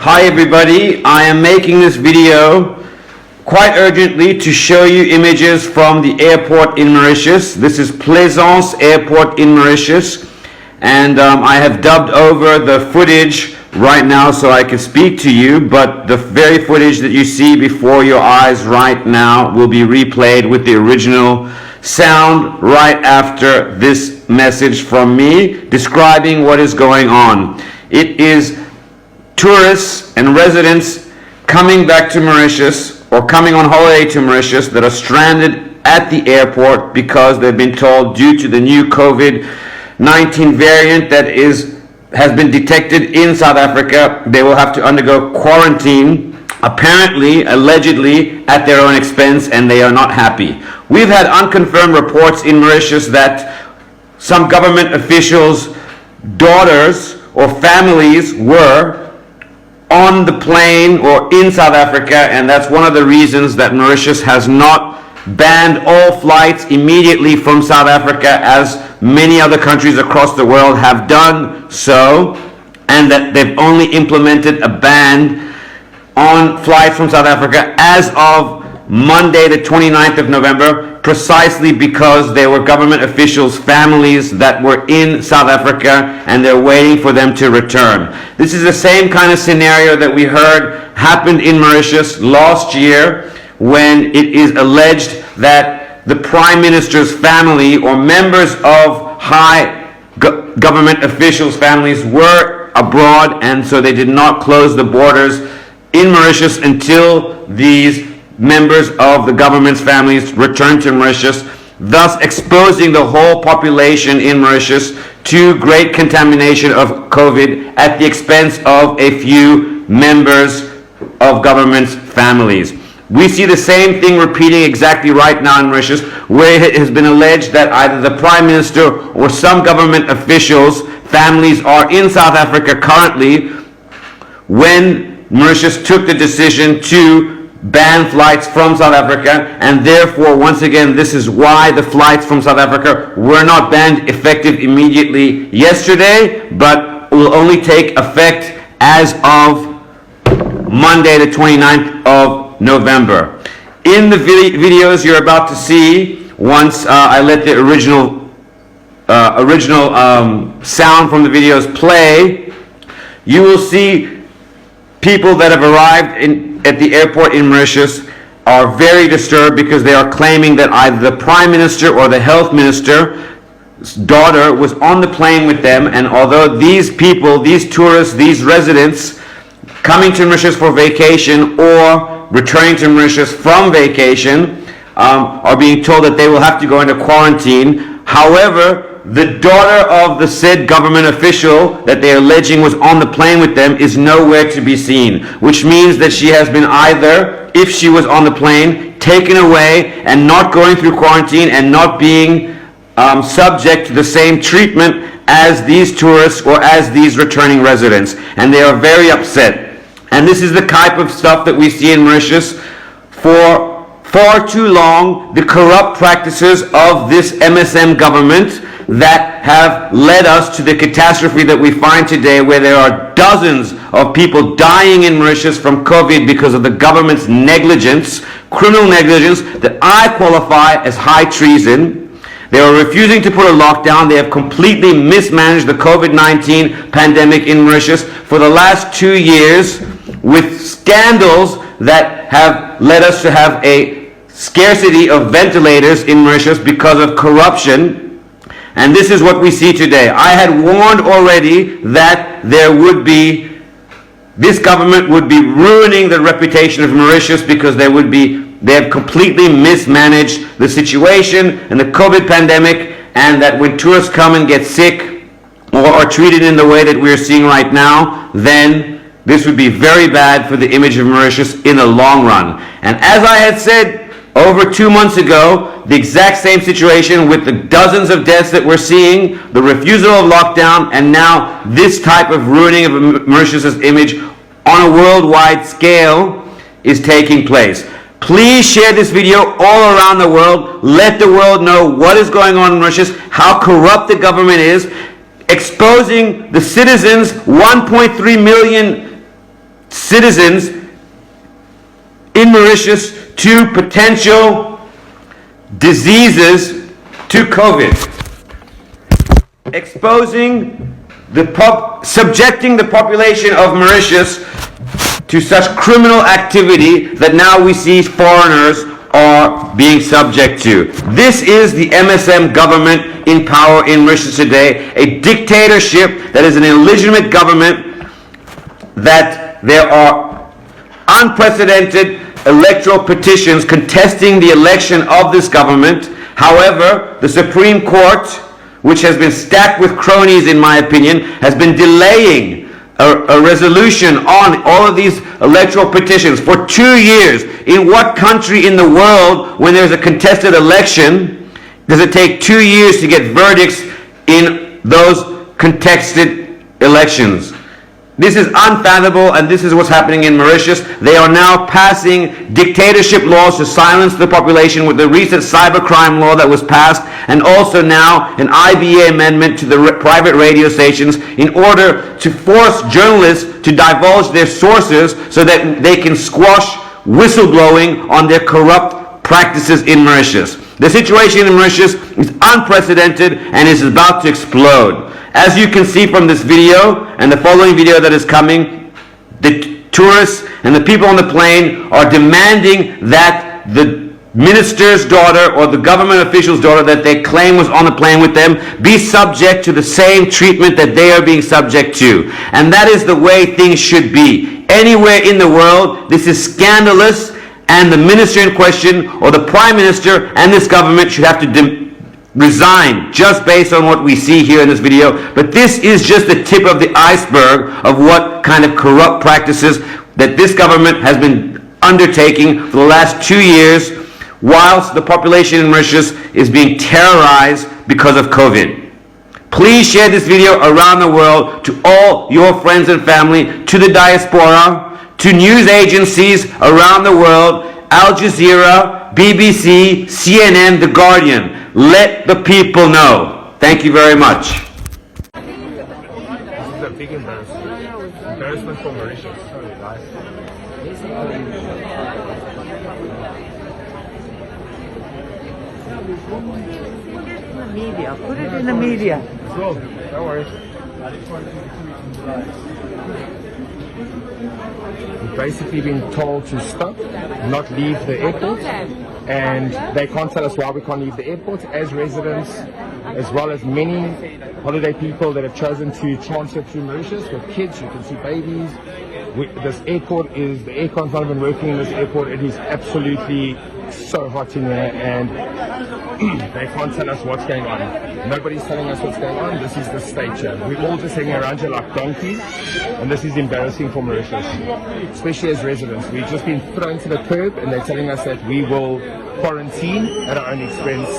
Hi everybody, I am making this video quite urgently to show you images from the airport in Mauritius. This is Plaisance Airport in Mauritius, and I have dubbed over the footage right now so I can speak to you, but the very footage that you see before your eyes right now will be replayed with the original sound right after this message from me describing what is going on. It is tourists and residents coming back to Mauritius or coming on holiday to Mauritius that are stranded at the airport because they've been told, due to the new COVID-19 variant that has been detected in South Africa, they will have to undergo quarantine, apparently, allegedly, at their own expense, and they are not happy. We've had unconfirmed reports in Mauritius that some government officials' daughters or families were on the plane or in South Africa, and that's one of the reasons that Mauritius has not banned all flights immediately from South Africa, as many other countries across the world have done so, and that they've only implemented a ban on flights from South Africa as of Monday the 29th of November, precisely because there were government officials' families that were in South Africa and they're waiting for them to return. This is the same kind of scenario that we heard happened in Mauritius last year, when it is alleged that the Prime Minister's family or members of high government officials' families were abroad, and so they did not close the borders in Mauritius until these members of the government's families returned to Mauritius, thus exposing the whole population in Mauritius to great contamination of COVID at the expense of a few members of government's families. We see the same thing repeating exactly right now in Mauritius, where it has been alleged that either the Prime Minister or some government officials' families are in South Africa currently when Mauritius took the decision to ban flights from South Africa, and therefore, once again, this is why the flights from South Africa were not banned effective immediately yesterday, but will only take effect as of Monday the 29th of November. In the videos you're about to see, once I let the original sound from the videos play, you will see people that have arrived at the airport in Mauritius are very disturbed because they are claiming that either the Prime Minister or the Health Minister's daughter was on the plane with them, and although these people, these tourists, these residents coming to Mauritius for vacation or returning to Mauritius from vacation are being told that they will have to go into quarantine. However, the daughter of the said government official that they are alleging was on the plane with them is nowhere to be seen, which means that she has been either, if she was on the plane, taken away and not going through quarantine and not being subject to the same treatment as these tourists or as these returning residents. And they are very upset. And this is the type of stuff that we see in Mauritius for far too long, the corrupt practices of this MSM government that have led us to the catastrophe that we find today, where there are dozens of people dying in Mauritius from COVID because of the government's negligence, criminal negligence that I qualify as high treason. They are refusing to put a lockdown. They have completely mismanaged the COVID-19 pandemic in Mauritius for the last 2 years, with scandals that have led us to have a scarcity of ventilators in Mauritius because of corruption. And this is what we see today. I had warned already that this government would be ruining the reputation of Mauritius because they have completely mismanaged the situation and the COVID pandemic, and that when tourists come and get sick or are treated in the way that we're seeing right now, then this would be very bad for the image of Mauritius in the long run. And as I had said over 2 months ago, the exact same situation with the dozens of deaths that we're seeing, the refusal of lockdown, and now this type of ruining of Mauritius' image on a worldwide scale is taking place. Please share this video all around the world. Let the world know what is going on in Mauritius, how corrupt the government is, exposing the citizens, 1.3 million citizens in Mauritius to potential diseases to COVID, subjecting the population of Mauritius to such criminal activity that now we see foreigners are being subject to. This is the MSM government in power in Mauritius today, a dictatorship that is an illegitimate government, that there are unprecedented electoral petitions contesting the election of this government. However, the Supreme Court, which has been stacked with cronies in my opinion, has been delaying a resolution on all of these electoral petitions for 2 years. In what country in the world, when there's a contested election, does it take 2 years to get verdicts in those contested elections? This is unfathomable, and this is what's happening in Mauritius. They are now passing dictatorship laws to silence the population with the recent cybercrime law that was passed, and also now an IBA amendment to the private radio stations in order to force journalists to divulge their sources so that they can squash whistleblowing on their corrupt practices in Mauritius. The situation in Mauritius is unprecedented and is about to explode. As you can see from this video and the following video that is coming, the tourists and the people on the plane are demanding that the minister's daughter or the government official's daughter that they claim was on the plane with them be subject to the same treatment that they are being subject to. And that is the way things should be. Anywhere in the world, this is scandalous, and the minister in question or the prime minister and this government should have to resign just based on what we see here in this video. But this is just the tip of the iceberg of what kind of corrupt practices that this government has been undertaking for the last 2 years, whilst the population in Mauritius is being terrorized because of COVID. Please share this video around the world to all your friends and family, to the diaspora, to news agencies around the world, Al Jazeera, BBC, CNN, The Guardian. Let the people know. Thank you very much. This is a big embarrassment for Mauritius. Media. Put it in the media. So, no worries. We've basically been told to stop, not leave the airport, and they can't tell us why we can't leave the airport. As residents, as well as many holiday people that have chosen to transfer through Mauritius with kids, you can see babies. This airport the aircon's not even working in this airport. It is absolutely so hot in there, and they can't tell us what's going on. Nobody's telling us what's going on. This is the state here. We're all just hanging around here like donkeys, and this is embarrassing for Mauritius, especially as residents. We've just been thrown to the curb, and they're telling us that we will quarantine at our own expense,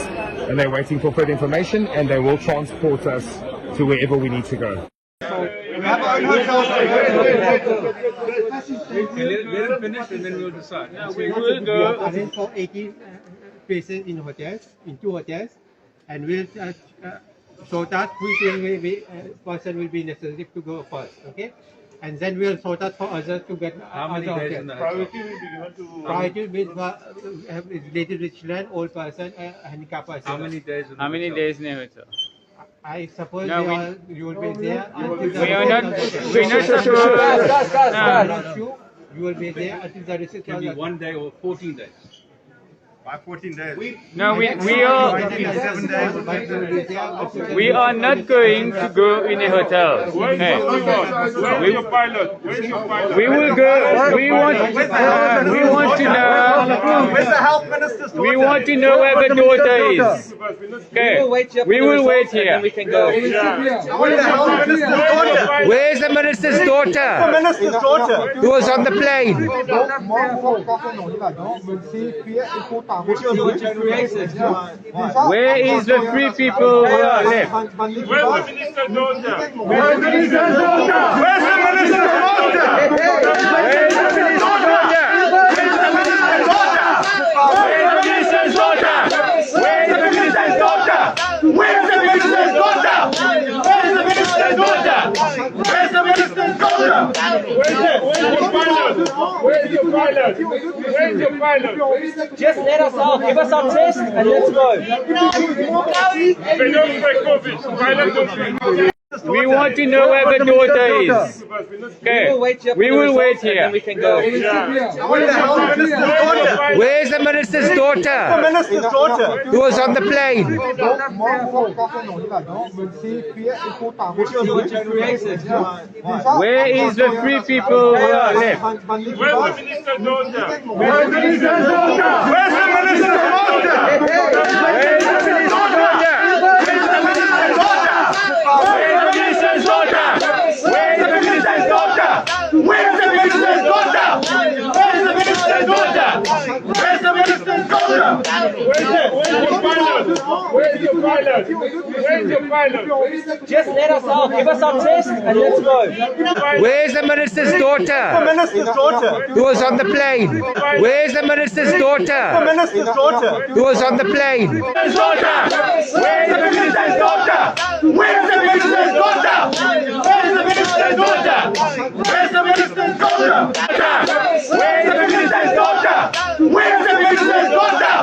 and they're waiting for further information, and they will transport us to wherever we need to go. We have our own hotels. Let them finish and then we'll decide. Yeah, we will go. Arrange for 80 places in hotels, in 2 hotels, and we'll sort out which person will be necessary to go first. Okay, and then we'll sort out for others to get how many days in the priority will be given to priority with related to children, old person, handicapped person. How many days? How many days in the hotel? I suppose No, you will be there. We are not. We're not sure. I'm not sure. You will be there until the It can be 1 day or 14 days. By 14 days. No, we are. 7 days. We are not going to go in a hotel. Hey. Where's your pilot? We will go. We want to know. Where's the health minister's daughter? We want to know where the daughter is. Okay. We will wait here. We can go. Where's the health minister's daughter? Where's the minister's daughter? The minister's daughter. Who was on the plane? Where is the 3 people who are left? Where's the minister's daughter? Where's the minister's daughter? Where's the minister's daughter? Where is the minister's daughter? Where's the minister's daughter? Where's the minister's daughter? Where's the minister's daughter? Where's the minister's daughter? Where's the minister's daughter? Where's the minister's daughter? Where's your pilot? Where's your pilot? Just let us out. Give us our test and let's go. They don't speak English. Pilot don't speak English. We want to know where the daughter is. Okay, we will wait here. And we can go. Where's the minister's daughter? Minister's daughter. Who was on the plane? Where is the three people who are left? Where's the minister's daughter? Where's the minister's daughter? Where's the minister's daughter? Where is the minister's daughter? Where's the minister's daughter? Where's the minister's daughter? Where's the minister's daughter? Where's the minister's daughter? Where's the minister's daughter? Where's your pilot? Where's your pilot? Just let us out. Give us our test and let's go. Where's the minister's daughter? Minister's daughter. Who was on the plane? Where's the minister's daughter? Minister's daughter. Who was on the plane? Minister's daughter. Where's the minister's daughter? Where's the minister's daughter? Where's the minister's daughter? Where's the minister's daughter? Where's the minister's daughter? Where's the minister's daughter?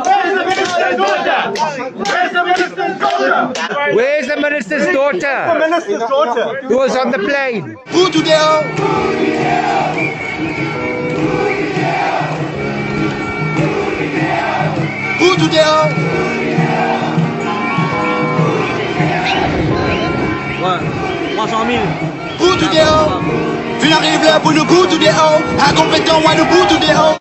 Where's the minister's daughter? Where's the minister's daughter? Where's the minister's daughter? Minister's daughter. Who was on the plane? Who to there? Who to there? 不tout est haut. Viens arrive là pour le bout tout est haut. Incompétent, moi le bout tout est haut.